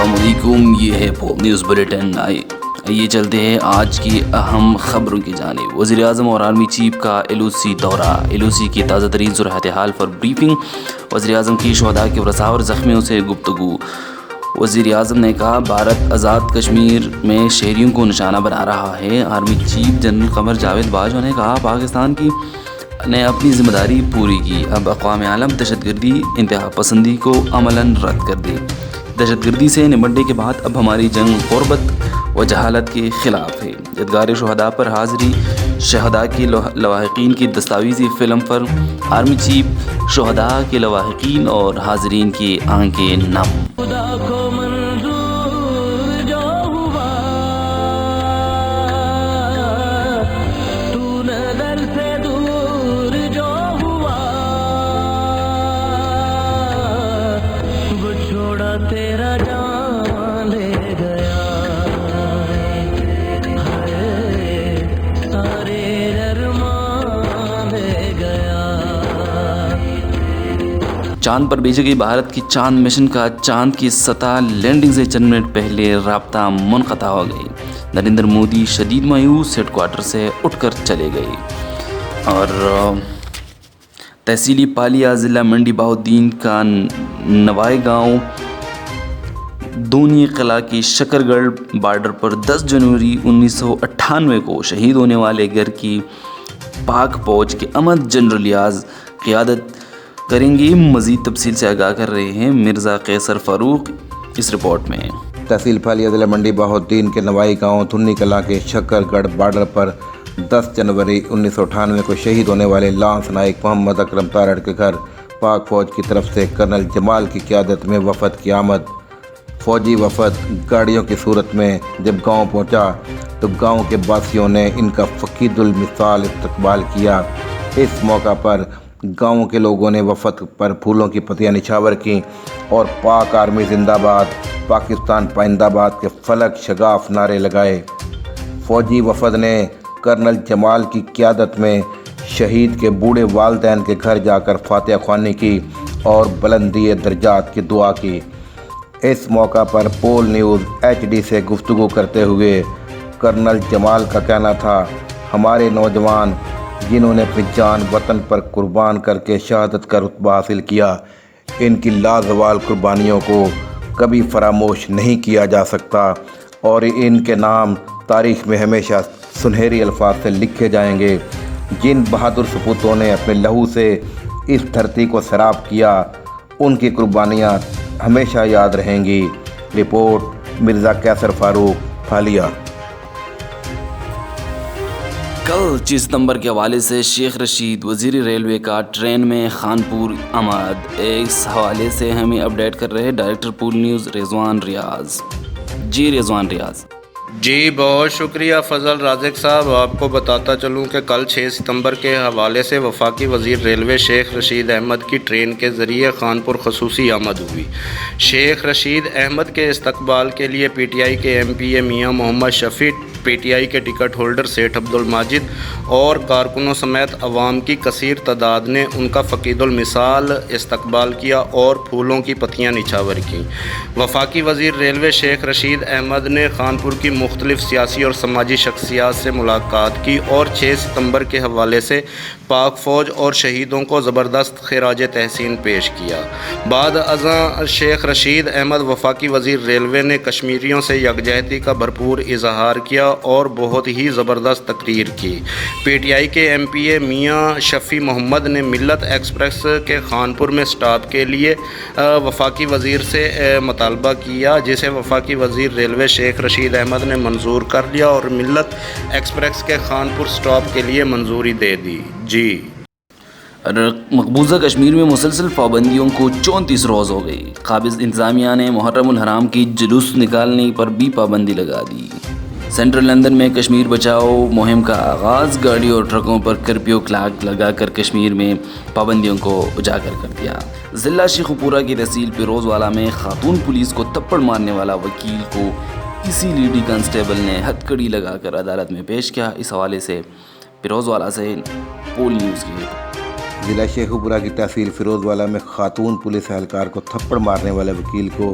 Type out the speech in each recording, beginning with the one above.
السلام علیکم، یہ ہے پول نیوز بلیٹن۔ آئیے چلتے ہیں آج کی اہم خبروں کی جانب۔ وزیر اعظم اور آرمی چیف کا ایل او سی دورہ، ایل او سی کی تازہ ترین صورتحال پر بریفنگ۔ وزیر اعظم کی شہداء کے ورثاء اور زخمیوں سے گفتگو۔ وزیر اعظم نے کہا بھارت آزاد کشمیر میں شہریوں کو نشانہ بنا رہا ہے۔ Army chief general Qamar Javed Bajwa نے کہا پاکستان نے اپنی ذمہ داری پوری کی، اب اقوام عالم دہشت گردی انتہا پسندی کو عملاً رد کر دے۔ دہشت گردی سے نمٹنے کے بعد اب ہماری جنگ غربت و جہالت کے خلاف ہے۔ یادگار شہداء پر حاضری، شہداء کے لواحقین کی دستاویزی فلم پر آرمی چیف، شہداء کے لواحقین اور حاضرین کی آنکھیں نم۔ تیرا جان لے گیا سارے ارمان لے گیا۔ چاند پر بھیجی گئی بھارت کی چاند مشن کا چاند کی سطح لینڈنگ سے چند منٹ پہلے رابطہ منقطع ہو گئی۔ نریندر مودی شدید مایوس، ہیڈ کوارٹر سے اٹھ کر چلے گئے۔ اور تحصیلی پالیا ضلع منڈی بہاؤالدین کا نوائی گاؤں دونی قلعہ کی شکر گڑھ بارڈر پر 10 جنوری 1998 کو شہید ہونے والے گھر کی پاک فوج کے احمد جنرل ریاض قیادت کریں گے۔ مزید تفصیل سے آگاہ کر رہے ہیں مرزا قیصر فاروق اس رپورٹ میں۔ تحصیل پالیا ضلع منڈی بہاؤالدین کے نوائی گاؤں دھنی کلاں کے شکر گڑھ بارڈر پر 10 جنوری 1998 کو شہید ہونے والے لانس نائک محمد اکرم تارڑ کے گھر پاک فوج کی طرف سے کرنل جمال کی قیادت میں وفد کی آمد۔ فوجی وفد گاڑیوں کی صورت میں جب گاؤں پہنچا تو گاؤں کے باسیوں نے ان کا فقید المثال استقبال کیا۔ اس موقع پر گاؤں کے لوگوں نے وفد پر پھولوں کی پتیاں نچھاور کیں اور پاک آرمی زندہ باد، پاکستان پائندہ باد کے فلک شگاف نعرے لگائے۔ فوجی وفد نے کرنل جمال کی قیادت میں شہید کے بوڑھے والدین کے گھر جا کر فاتحہ خوانی کی اور بلندی درجات کی دعا کی۔ اس موقع پر پول نیوز ایچ ڈی سے گفتگو کرتے ہوئے کرنل جمال کا کہنا تھا ہمارے نوجوان جنہوں نے اپنی جان وطن پر قربان کر کے شہادت کا رتبہ حاصل کیا، ان کی لازوال قربانیوں کو کبھی فراموش نہیں کیا جا سکتا اور ان کے نام تاریخ میں ہمیشہ سنہری الفاظ سے لکھے جائیں گے۔ جن بہادر سپوتوں نے اپنے لہو سے اس دھرتی کو سیراب کیا، ان کی قربانیاں ہمیشہ یاد رہیں گی۔ رپورٹ مرزا قیصر فاروق، پالیا۔ کل 6 ستمبر کے حوالے سے شیخ رشید وزیر ریلوے کا ٹرین میں خانپور آمد۔ اس حوالے سے ہمیں اپڈیٹ کر رہے ڈائریکٹر پول نیوز رضوان ریاض۔ رضوان ریاض جی بہت شکریہ فضل رازق صاحب۔ آپ کو بتاتا چلوں کہ کل 6 ستمبر کے حوالے سے وفاقی وزیر ریلوے شیخ رشید احمد کی ٹرین کے ذریعے خانپور خصوصی آمد ہوئی۔ شیخ رشید احمد کے استقبال کے لیے پی ٹی آئی کے ایم پی اے میاں محمد شفیع، پی ٹی آئی کے ٹکٹ ہولڈر سیٹھ عبدالماجد اور کارکنوں سمیت عوام کی کثیر تعداد نے ان کا فقید المثال استقبال کیا اور پھولوں کی پتیاں نچھاور کیں۔ وفاقی وزیر ریلوے شیخ رشید احمد نے خانپور کی مختلف سیاسی اور سماجی شخصیات سے ملاقات کی اور 6 ستمبر کے حوالے سے پاک فوج اور شہیدوں کو زبردست خراج تحسین پیش کیا۔ بعد ازاں شیخ رشید احمد وفاقی وزیر ریلوے نے کشمیریوں سے یکجہتی کا بھرپور اظہار کیا اور بہت ہی زبردست تقریر کی۔ پی ٹی آئی کے ایم پی اے میاں شفیع محمد نے ملت ایکسپریس کے خانپور میں سٹاپ کے لیے وفاقی وزیر سے مطالبہ کیا، جسے وفاقی وزیر ریلوے شیخ رشید احمد نے منظور کر لیا اور ملت ایکسپریس کے خانپور سٹاپ کے لیے منظوری دے دی۔ مقبوضہ کشمیر میں مسلسل پابندیوں کو 34 روز ہو گئی۔ قابض انتظامیہ نے محرم الحرام کی جلوس نکالنے پر بھی پابندی لگا دی۔ سینٹرل لندن میں کشمیر بچاؤ مہم کا آغاز، گاڑیوں اور ٹرکوں پر کرفیو کلاک لگا کر کشمیر میں پابندیوں کو اجاگر کر دیا۔ ضلع شیخوپورہ کی تحصیل پیروز والا میں خاتون پولیس کو تھپڑ مارنے والا وکیل کو اسی لیڈی کانسٹیبل نے ہتھ کڑی لگا کر عدالت میں پیش کیا۔ اس حوالے سے پیروز والا سے پول نیوز کی۔ ضلع شیخوپورہ کی تحصیل فیروز والا میں خاتون پولیس اہلکار کو تھپڑ مارنے والے وکیل کو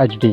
HD